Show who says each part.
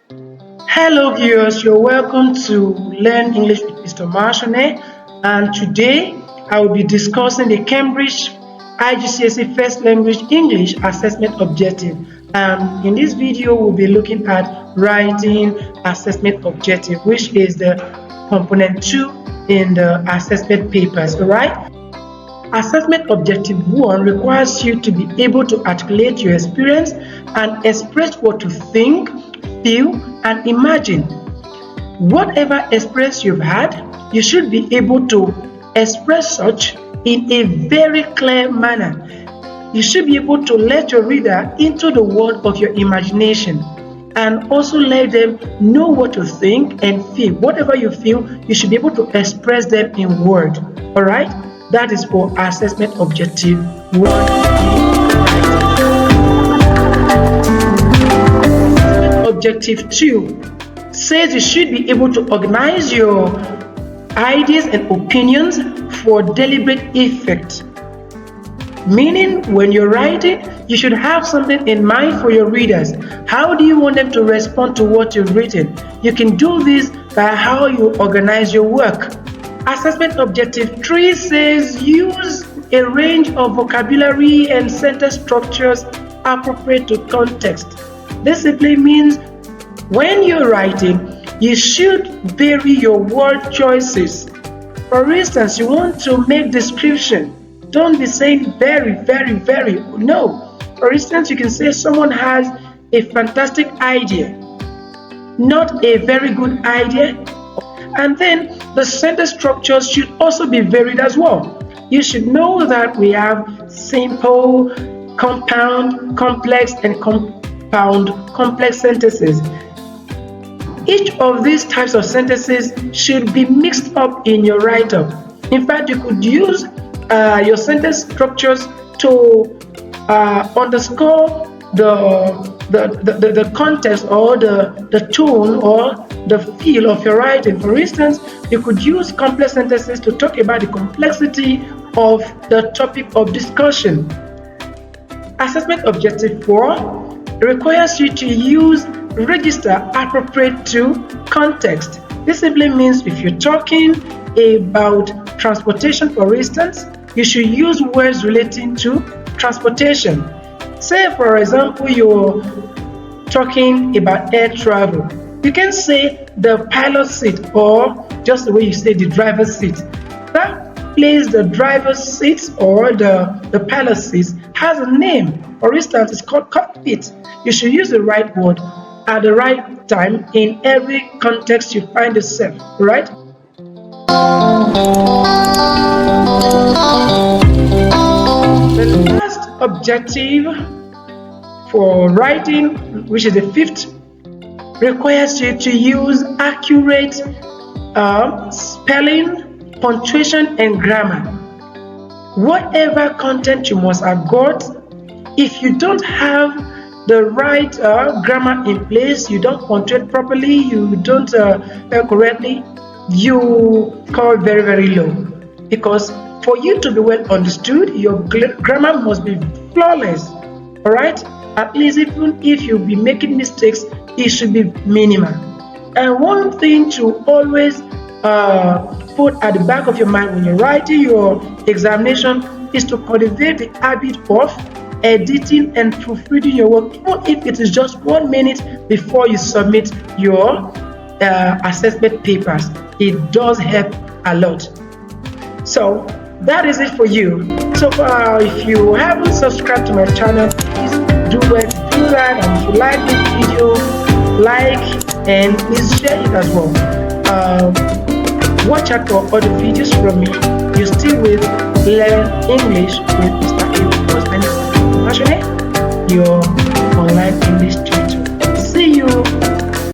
Speaker 1: Hello viewers, you're welcome to Learn English with Mr. Marshone, and today I will be discussing the Cambridge IGCSE First Language English Assessment Objective. And in this video, we'll be looking at writing assessment objective, which is the component 2 in the assessment papers, alright? Assessment Objective 1 requires you to be able to articulate your experience and express what you think, feel, and imagine. Whatever experience you've had, you should be able to express such in a very clear manner. You should be able to let your reader into the world of your imagination and also let them know what you think and feel. Whatever you feel, you should be able to express them in words. Alright? That is for assessment objective 1. Objective 2 says you should be able to organize your ideas and opinions for deliberate effect. Meaning, when you're writing, you should have something in mind for your readers. How do you want them to respond to what you've written? You can do this by how you organize your work. Assessment Objective 3 says use a range of vocabulary and sentence structures appropriate to context. This simply means when you're writing, you should vary your word choices. For instance, you want to make description. Don't be saying very. No. For instance, you can say someone has a fantastic idea, not a very good idea. And then the sentence structures should also be varied as well. You should know that we have simple, compound, complex, and compound complex sentences. Each of these types of sentences should be mixed up in your write-up. In fact, you could use your sentence structures to underscore the context or the tone or the feel of your writing. For instance, you could use complex sentences to talk about the complexity of the topic of discussion. Assessment Objective 4 requires you to use register appropriate to context. This simply means if you're talking about transportation, for instance, you should use words relating to transportation. Say, for example, you're talking about air travel. You can say the pilot seat or just the way you say the driver's seat. That place, the driver's seat or the pilot seat has a name. For instance, it's called cockpit. You should use the right word at the right time in every context you find yourself, right? The last objective for writing, which is the 5th, requires you to use accurate spelling, punctuation, and grammar. Whatever content you must have got, if you don't have the right grammar in place, you don't punctuate properly, you don't spell correctly, you score very low. Because for you to be well understood, your grammar must be flawless. Alright? At least even if you'll be making mistakes, it should be minimal. And one thing to always put at the back of your mind when you're writing your examination is to cultivate the habit of editing and proofreading your work, even if it is just 1 minute before you submit your assessment papers. It does help a lot. So that is it for you. So if you haven't subscribed to my channel, please do well to do that. And if you like this video, like and please share it as well. Watch out for other videos from me. You're still with Learn English with Mr. Marshone, your online English tutor. See you.